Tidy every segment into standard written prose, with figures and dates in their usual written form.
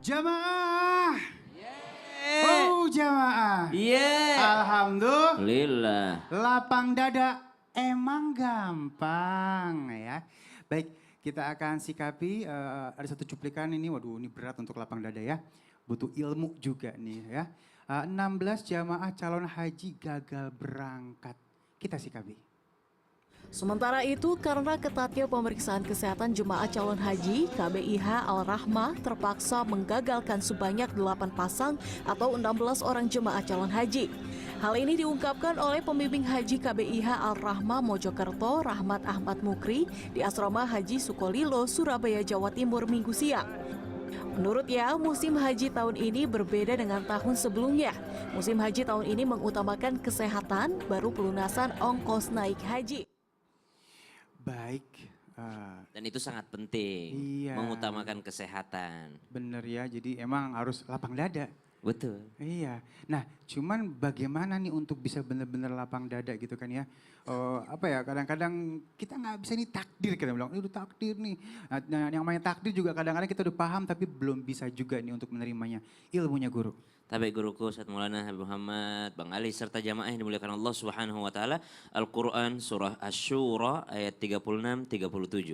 Jamaah. Oh jamaah. Alhamdulillah. Lapang dada emang gampang ya. Baik, kita akan sikapi ada satu cuplikan ini. Waduh, ini berat untuk lapang dada ya. Butuh ilmu juga nih ya. 16 jamaah calon haji gagal berangkat. Kita sikapi. Sementara itu, karena ketatnya pemeriksaan kesehatan jemaah calon haji, KBIH Al-Rahmah terpaksa menggagalkan sebanyak 8 pasang atau 16 orang jemaah calon haji. Hal ini diungkapkan oleh pembimbing haji KBIH Al-Rahmah Mojokerto, Rahmat Ahmad Mukri, di Asrama Haji Sukolilo, Surabaya, Jawa Timur, Minggu siang. Menurutnya, musim haji tahun ini berbeda dengan tahun sebelumnya. Musim haji tahun ini mengutamakan kesehatan, baru pelunasan ongkos naik haji. Baik. Dan itu sangat penting, mengutamakan kesehatan. Bener ya, jadi emang harus lapang dada. Betul. Iya. Nah, cuman bagaimana nih untuk bisa benar-benar lapang dada gitu kan ya? Apa ya? Kadang-kadang kita nggak bisa nih takdir, kita bilang ini udah takdir nih. Nah, yang namanya takdir juga kadang-kadang kita udah paham tapi belum bisa juga nih untuk menerimanya. Ilmunya guru. Tapi guruku Ustaz Maulana Habib Muhammad, Bang Ali serta jamaah yang dimuliakan Allah Subhanahu wa taala, Al-Qur'an surah Asy-Syura ayat 36 37.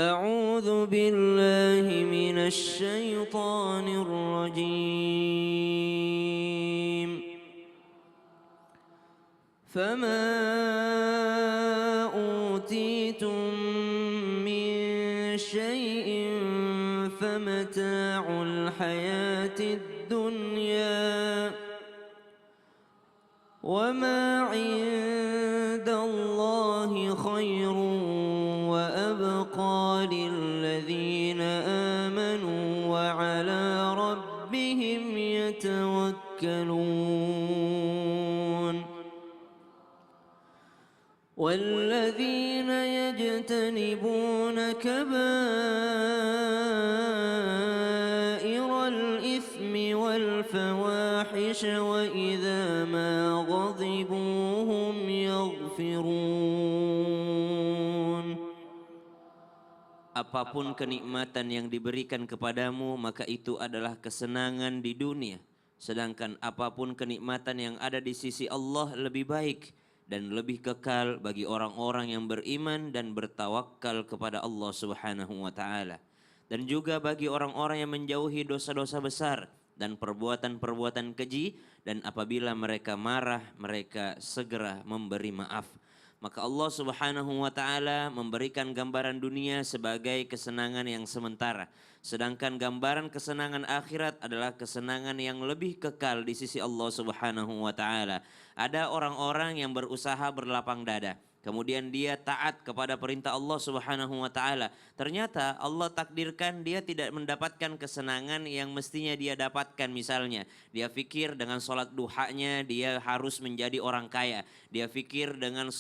A'udzu billahi minasy syaithanir rajim. Fama utitum min syai'in famata'ul hayatid dunya wa ma 'indallahi khairun wa abqa lilladzina amanu wa 'ala rabbihim yatawakkalun والذين يجتنبون كبائر الإثم والفواحش وإذا ما غضبوا هم يغفرون. Apapun kenikmatan yang diberikan kepadamu, maka itu adalah kesenangan di dunia. Sedangkan apapun kenikmatan yang ada di sisi Allah lebih baik dan lebih kekal bagi orang-orang yang beriman dan bertawakal kepada Allah Subhanahu wa taala. Dan juga bagi orang-orang yang menjauhi dosa-dosa besar dan perbuatan-perbuatan keji, dan apabila mereka marah, mereka segera memberi maaf. Maka Allah Subhanahu wa taala memberikan gambaran dunia sebagai kesenangan yang sementara. Sedangkan gambaran kesenangan akhirat adalah kesenangan yang lebih kekal di sisi Allah Subhanahu wa taala. Ada orang-orang yang berusaha berlapang dada, kemudian dia taat kepada perintah Allah Subhanahu wa taala. Ternyata Allah takdirkan dia tidak mendapatkan kesenangan yang mestinya dia dapatkan. Misalnya, dia pikir dengan sholat duhanya dia harus menjadi orang kaya. Dia pikir dengan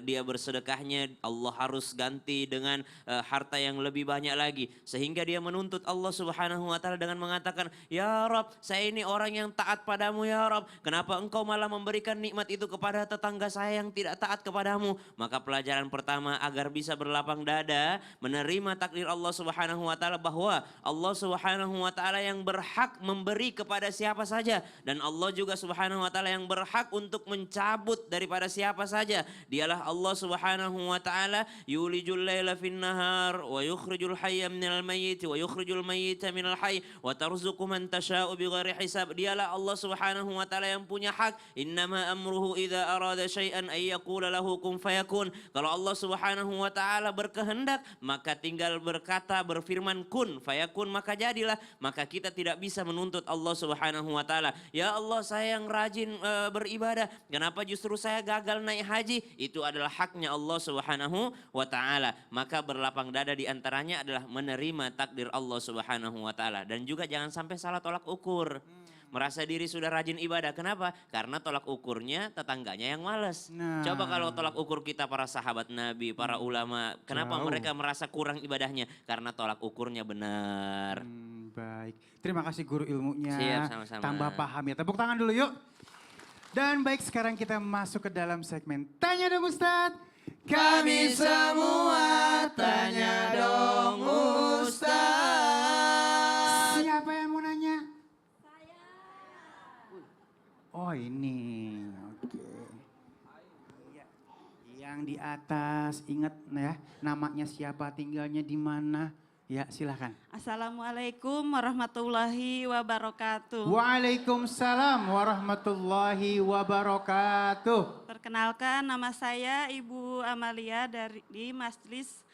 dia bersedekahnya Allah harus ganti dengan harta yang lebih banyak lagi. Sehingga dia menuntut Allah Subhanahu wa taala dengan mengatakan, "Ya Rabb, saya ini orang yang taat padamu ya Rabb. Kenapa engkau malah memberikan nikmat itu kepada tetangga saya yang tidak taat kepadamu?" Maka pelajaran pertama agar bisa berlapang dada, menerima takdir Allah Subhanahu wa taala bahwa Allah Subhanahu wa taala yang berhak memberi kepada siapa saja, dan Allah juga Subhanahu wa taala yang berhak untuk mencabut daripada siapa saja. Dialah Allah Subhanahu wa taala yulijul laila fin nahar wa yukhrijul hayya minal mayyit wa yukhrijul mayyita minal hayy wa tarzuqu man tasha'u bighairi hisab. Dialah Allah Subhanahu wa taala yang punya hak. Innama amruhu idza arada syai'an ay yaqula lahu kun fayakun. Kalau Allah Subhanahu wa taala berkehendak, maka tinggal berkata, berfirman kun fayakun, maka jadilah. Maka kita tidak bisa menuntut Allah Subhanahu wa taala, "Ya Allah, saya yang rajin beribadah, kenapa justru saya gagal naik haji?" Itu adalah haknya Allah Subhanahu wa taala. Maka berlapang dada di antaranya adalah menerima takdir Allah Subhanahu wa taala, dan juga jangan sampai salah tolak ukur. Merasa diri sudah rajin ibadah. Kenapa? Karena tolak ukurnya tetangganya yang malas. Coba kalau tolak ukur kita para sahabat Nabi, para ulama, kenapa mereka merasa kurang ibadahnya? Karena tolak ukurnya benar. Baik, terima kasih guru ilmunya. Siap, sama-sama. Tambah paham ya. Tepuk tangan dulu yuk. Dan baik, sekarang kita masuk ke dalam segmen Tanya Dong Ustadz. Kami semua tanya dong Ustadz. ini. Oke. Iya. Yang di atas ingat ya, namanya siapa, tinggalnya di mana? Ya, silakan. Assalamualaikum warahmatullahi wabarakatuh. Waalaikumsalam warahmatullahi wabarakatuh. Perkenalkan, nama saya Ibu Amalia di Majelis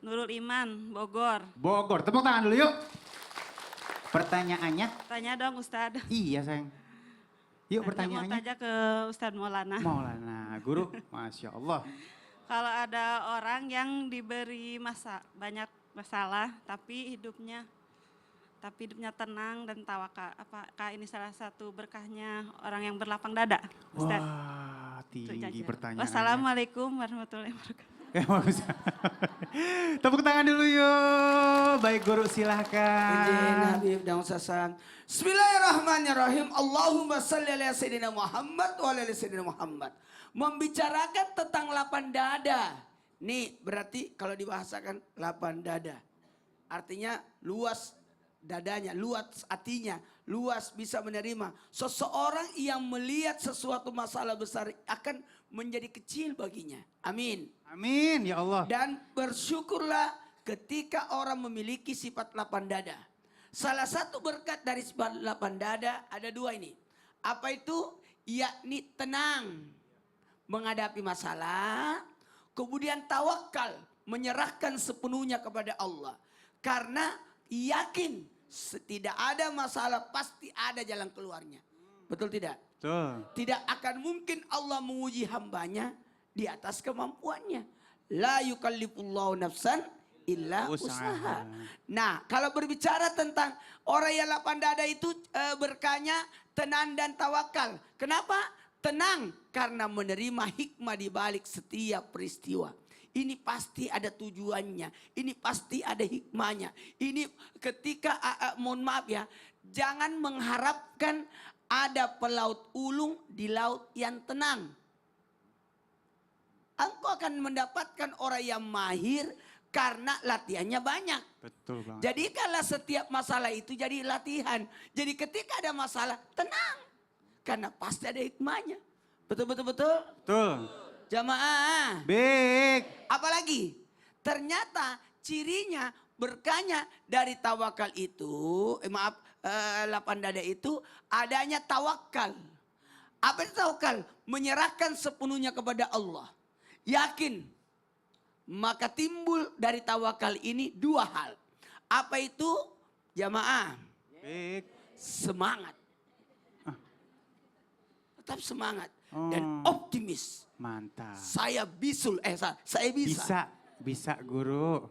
Nurul Iman, Bogor. Bogor, tepuk tangan dulu yuk. Pertanyaannya? Tanya dong Ustadz. Iya sayang. Yuk Mau pertanyaannya. tanya ke Ustadz Maulana. Maulana, guru, Masya Allah. Kalau ada orang yang diberi banyak masalah, tapi hidupnya tenang dan tawakal. Apakah ini salah satu berkahnya orang yang berlapang dada, Ustadz? Wah, Itu tinggi aja. pertanyaannya. Wassalamualaikum warahmatullahi wabarakatuh. Ya, bagus. Tepuk tangan dulu yuk. Baik guru Izin silahkan. Habib dan Sasang. Bismillahirrahmanirrahim. Allahumma salli ala Sayyidina Muhammad wa ala Sayyidina Muhammad. Membicarakan tentang lapang dada. Nih berarti kalau dibahasakan lapang dada. Artinya luas dadanya, luas hatinya, luas bisa menerima. Seseorang yang melihat sesuatu masalah besar akan menjadi kecil baginya. Amin. Amin ya Allah. Dan bersyukurlah ketika orang memiliki sifat lapang dada. Salah satu berkat dari sifat lapang dada ada dua ini. Apa itu? Yakni tenang menghadapi masalah. Kemudian tawakal, menyerahkan sepenuhnya kepada Allah. Karena yakin tidak ada masalah, pasti ada jalan keluarnya. Betul tidak? Betul. Tidak akan mungkin Allah menguji hambanya di atas kemampuannya. La yukallifullahu nafsan illa usaha. Nah, kalau berbicara tentang orang yang lapang dada itu berkahnya tenang dan tawakal. Kenapa? Tenang karena menerima hikmah di balik setiap peristiwa. Ini pasti ada tujuannya. Ini pasti ada hikmahnya. Ini ketika, mohon maaf ya, jangan mengharapkan ada pelaut ulung di laut yang tenang. Engkau akan mendapatkan orang yang mahir karena latihannya banyak. Betul banget. Jadikanlah setiap masalah itu jadi latihan. Jadi ketika ada masalah, tenang. Karena pasti ada hikmahnya. Betul. Betul. Jamaah. Baik. Apalagi ternyata cirinya berkahnya dari tawakal itu, lapang dada itu adanya tawakal. Apa itu tawakal? Menyerahkan sepenuhnya kepada Allah. Yakin. Maka timbul dari tawakal ini dua hal. Apa itu? Jamaah. Baik. Semangat. Tetap semangat. Dan Oh. optimis. Mantap. Saya bisa. Bisa guru.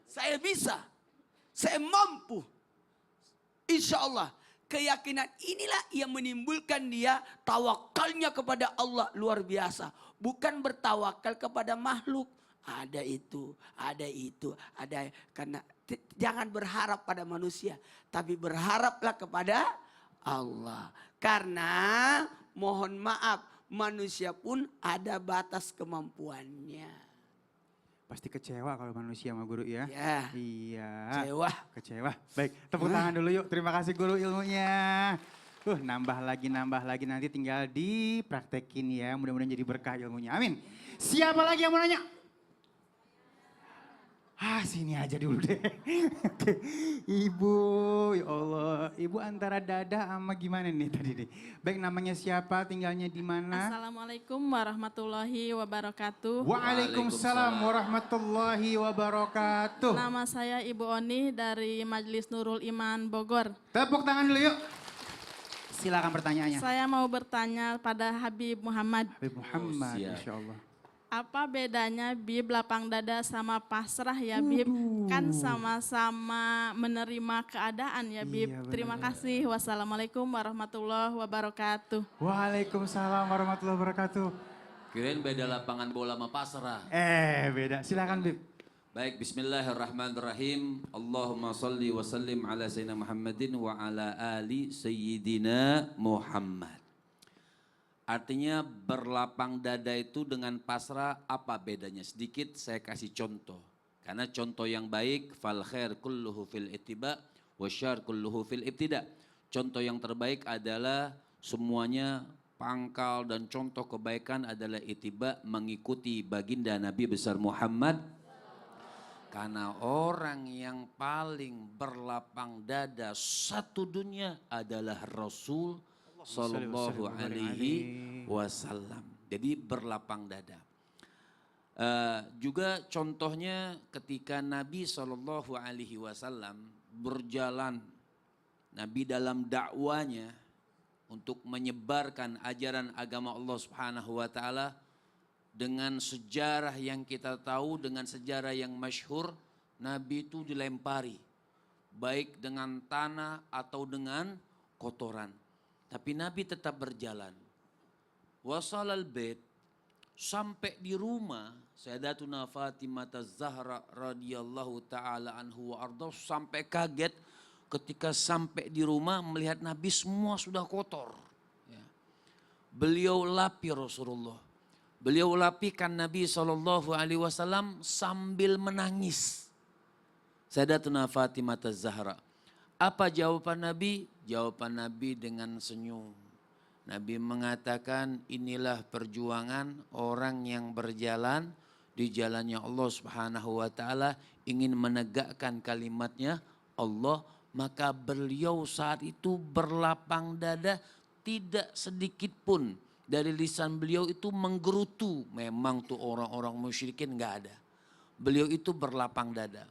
Saya bisa. Saya mampu. Insya Allah. Keyakinan inilah yang menimbulkan dia tawakalnya kepada Allah luar biasa. Bukan bertawakal kepada makhluk. Ada itu, ada. Karena jangan berharap pada manusia. Tapi berharaplah kepada Allah. Karena mohon maaf, manusia pun ada batas kemampuannya. Pasti kecewa kalau manusia sama guru ya. Ya. Iya. Kecewa. Baik, tepuk tangan dulu yuk. Terima kasih guru ilmunya. Nambah lagi nanti tinggal dipraktekin ya. Mudah-mudahan jadi berkah ilmunya. Amin. Siapa lagi yang mau nanya? Sini aja dulu deh. Oke. Ibu, ya Allah. Ibu antara dada sama gimana nih tadi deh. Baik, namanya siapa, tinggalnya di mana? Assalamualaikum warahmatullahi wabarakatuh. Waalaikumsalam warahmatullahi wabarakatuh. Nama saya Ibu Oni dari Majelis Nurul Iman Bogor. Tepuk tangan dulu yuk. Silakan pertanyaannya. Saya mau bertanya pada Habib Muhammad. Habib Muhammad, siap. Insya Allah. Apa bedanya Bib lapang dada sama pasrah ya Bib? Kan sama-sama menerima keadaan ya Bib. Iya, benar. Terima kasih. Wassalamualaikum warahmatullahi wabarakatuh. Waalaikumsalam warahmatullahi wabarakatuh. Kirain beda lapangan bola sama pasrah. Beda. Silakan Bib. Baik, bismillahirrahmanirrahim. Allahumma salli wa sallim ala sayyidina Muhammadin wa ala ali sayyidina Muhammad. Artinya berlapang dada itu dengan pasrah apa bedanya? Sedikit saya kasih contoh. Karena contoh yang baik, fal khair kulluhu fil ittiba wa syar kulluhu fil ibtida. Contoh yang terbaik adalah semuanya pangkal dan contoh kebaikan adalah ittiba, mengikuti baginda Nabi besar Muhammad. Karena orang yang paling berlapang dada satu dunia adalah Rasul Sallallahu Alaihi Wasallam. Jadi berlapang dada. Juga contohnya ketika Nabi Sallallahu Alaihi Wasallam berjalan, Nabi dalam dakwanya untuk menyebarkan ajaran agama Allah Subhanahu wa taala, dengan sejarah yang kita tahu, dengan sejarah yang masyhur, Nabi itu dilempari baik dengan tanah atau dengan kotoran. Tapi Nabi tetap berjalan. Wasalal bait, sampai di rumah Sayyidatuna Fatimah Az-Zahra radhiyallahu taala anhu wa ardha, sampai kaget ketika sampai di rumah melihat Nabi semua sudah kotor. Ya. Beliau lapi Rasulullah. Beliau lapikan Nabi SAW sambil menangis. Sayyidatuna Fatimah Az-Zahra. Apa jawaban Nabi? Jawaban Nabi dengan senyum. Nabi mengatakan, inilah perjuangan orang yang berjalan di jalannya Allah Subhanahu wa taala, ingin menegakkan kalimatnya Allah. Maka beliau saat itu berlapang dada, tidak sedikit pun dari lisan beliau itu menggerutu. Memang tuh orang-orang musyrikin nggak ada. Beliau itu berlapang dada.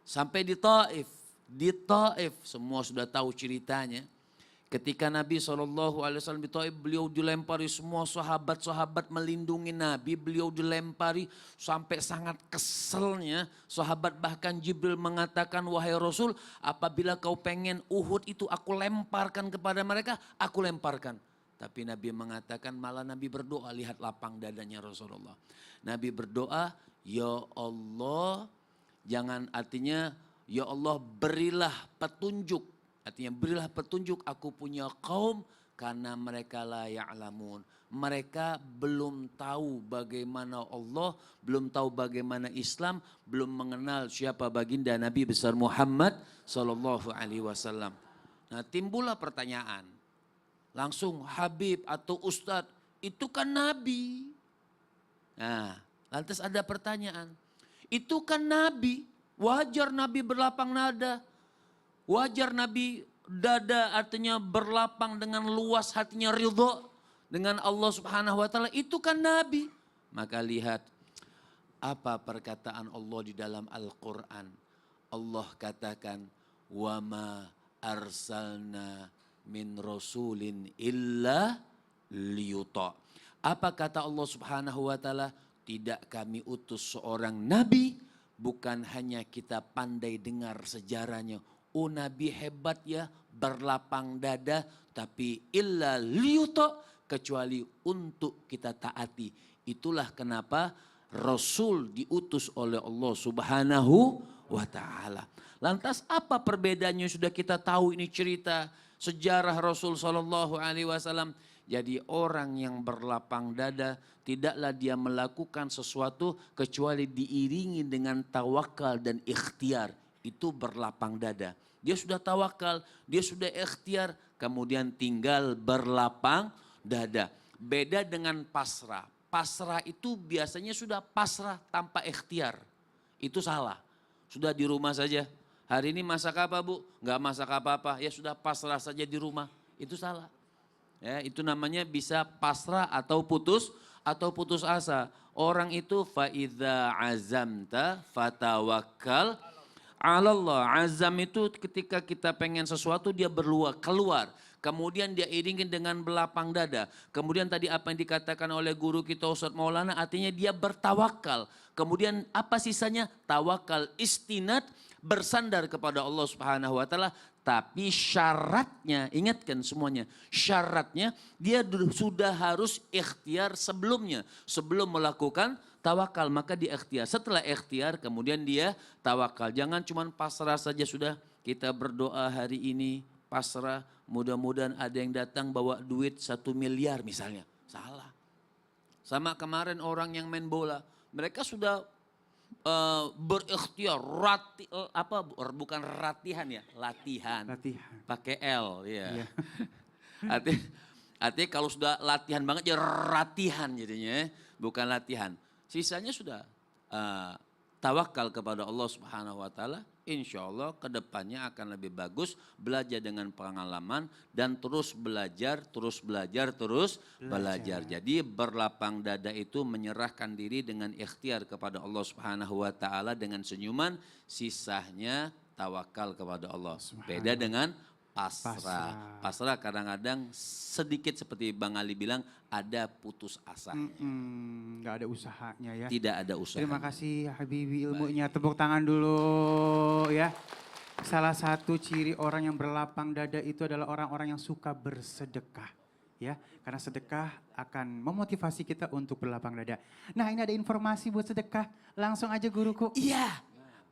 Sampai di Taif. Di Taif semua sudah tahu ceritanya. Ketika Nabi SAW di Taif, beliau dilempari, semua sahabat-sahabat melindungi Nabi. Beliau dilempari sampai sangat keselnya. Sahabat bahkan Jibril mengatakan, wahai Rasul, apabila kau pengen Uhud itu aku lemparkan kepada mereka, aku lemparkan. Tapi Nabi mengatakan, malah Nabi berdoa, lihat lapang dadanya Rasulullah. Nabi berdoa, ya Allah, jangan, artinya ya Allah berilah petunjuk. Artinya berilah petunjuk, aku punya kaum karena mereka la ya'lamun. Mereka belum tahu bagaimana Allah, belum tahu bagaimana Islam, belum mengenal siapa baginda Nabi besar Muhammad sallallahu alaihi wasallam. Nah, timbullah pertanyaan. Langsung Habib atau Ustadz, itu kan Nabi. Nah, lantas ada pertanyaan. Itu kan Nabi, wajar Nabi berlapang dada. Wajar Nabi dada artinya berlapang dengan luas hatinya ridho dengan Allah Subhanahu wa taala. Itu kan Nabi. Maka lihat apa perkataan Allah di dalam Al-Qur'an. Allah katakan, wa ma arsalna min rasulin illa liyuta. Apa kata Allah Subhanahu wa taala? Tidak kami utus seorang nabi bukan hanya kita pandai dengar sejarahnya. Oh, Nabi hebat ya, berlapang dada, tapi illa liyuta, kecuali untuk kita taati. Itulah kenapa Rasul diutus oleh Allah Subhanahu wa taala. Lantas apa perbedaannya, sudah kita tahu ini cerita sejarah Rasul sallallahu alaihi wasallam. Jadi orang yang berlapang dada tidaklah dia melakukan sesuatu kecuali diiringi dengan tawakal dan ikhtiar. Itu berlapang dada. Dia sudah tawakal, dia sudah ikhtiar, kemudian tinggal berlapang dada. Beda dengan pasrah. Pasrah itu biasanya sudah pasrah tanpa ikhtiar. Itu salah. Sudah di rumah saja. Hari ini masak apa Bu? Enggak masak apa-apa. Ya sudah pasrah saja di rumah. Itu salah. Ya, itu namanya bisa pasrah atau putus asa. Orang itu faidza azamta fatawakkal Allah. Azam itu ketika kita pengen sesuatu dia keluar. Kemudian dia iringin dengan berlapang dada. Kemudian tadi apa yang dikatakan oleh guru kita Ustaz Maulana, artinya dia bertawakal. Kemudian apa sisanya? Tawakal, istinad, bersandar kepada Allah Subhanahu wa taala. Tapi syaratnya, ingatkan semuanya, syaratnya dia sudah harus ikhtiar sebelumnya. Sebelum melakukan tawakal, maka dia ikhtiar. Setelah ikhtiar, kemudian dia tawakal. Jangan cuma pasrah saja sudah. Kita berdoa hari ini, pasrah, mudah-mudahan ada yang datang bawa duit 1 miliar misalnya. Salah. Sama kemarin orang yang main bola. Mereka sudah berikhtiar bukan latihan ya, latihan. Latihan. Pakai L ya. Iya. Artinya kalau sudah latihan banget ya latihan jadinya, bukan latihan. Sisanya sudah tawakal kepada Allah Subhanahu wa taala. Insya Allah kedepannya akan lebih bagus, belajar dengan pengalaman dan terus belajar. Jadi berlapang dada itu menyerahkan diri dengan ikhtiar kepada Allah Subhanahu wa taala dengan senyuman, sisanya tawakal kepada Allah. Beda dengan pasrah. Pasrah kadang-kadang sedikit seperti Bang Ali bilang ada putus asa. Nggak ada usahanya ya. Tidak ada usaha. Terima kasih Habibi ilmunya. Tepuk tangan dulu ya. Salah satu ciri orang yang berlapang dada itu adalah orang-orang yang suka bersedekah. Ya, karena sedekah akan memotivasi kita untuk berlapang dada. Nah, ini ada informasi buat sedekah. Langsung aja guruku. Iya,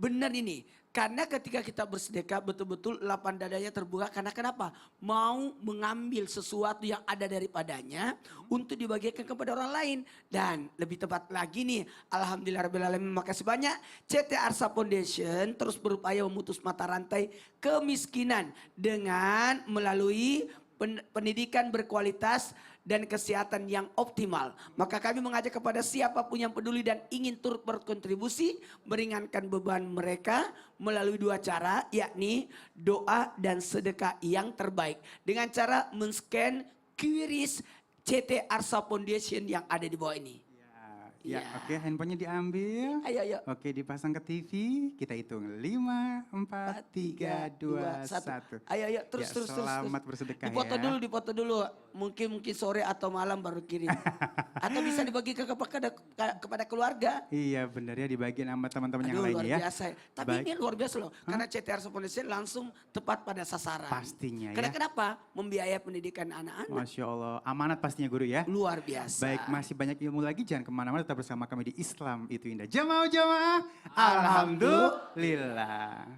benar ini. Karena ketika kita bersedekah betul-betul lapang dadanya terbuka. Karena kenapa? Mau mengambil sesuatu yang ada daripadanya untuk dibagikan kepada orang lain. Dan lebih tepat lagi nih, alhamdulillahirrahmanirrahim, makasih banyak. CT Arsa Foundation terus berupaya memutus mata rantai kemiskinan dengan melalui pendidikan berkualitas dan kesehatan yang optimal. Maka kami mengajak kepada siapapun yang peduli dan ingin turut berkontribusi meringankan beban mereka melalui dua cara, yakni doa dan sedekah yang terbaik. Dengan cara men-scan QRIS CT Arsa Foundation yang ada di bawah ini. Ya, Ya. oke, handphonenya diambil. Ayo. Oke, dipasang ke TV. Kita hitung 5, 4, 3, 2, 1. Ayo, terus. Selamat bersedekah Dipoto ya. dulu. Mungkin sore atau malam baru kirim. Atau bisa dibagi kepada keluarga. Iya benar ya, dibagiin sama teman-teman yang Aduh, lainnya luar ya. biasa. Tapi Baik. ini luar biasa loh. Karena CTR Foundation langsung tepat pada sasaran. Pastinya Karena ya. kenapa? Membiayai pendidikan anak-anak. Masya Allah, amanat pastinya guru ya. Luar biasa. Baik, masih banyak ilmu lagi, jangan kemana-mana, tetap bersama kami di Islam Itu Indah. Jamaah, Alhamdulillah. Alhamdulillah.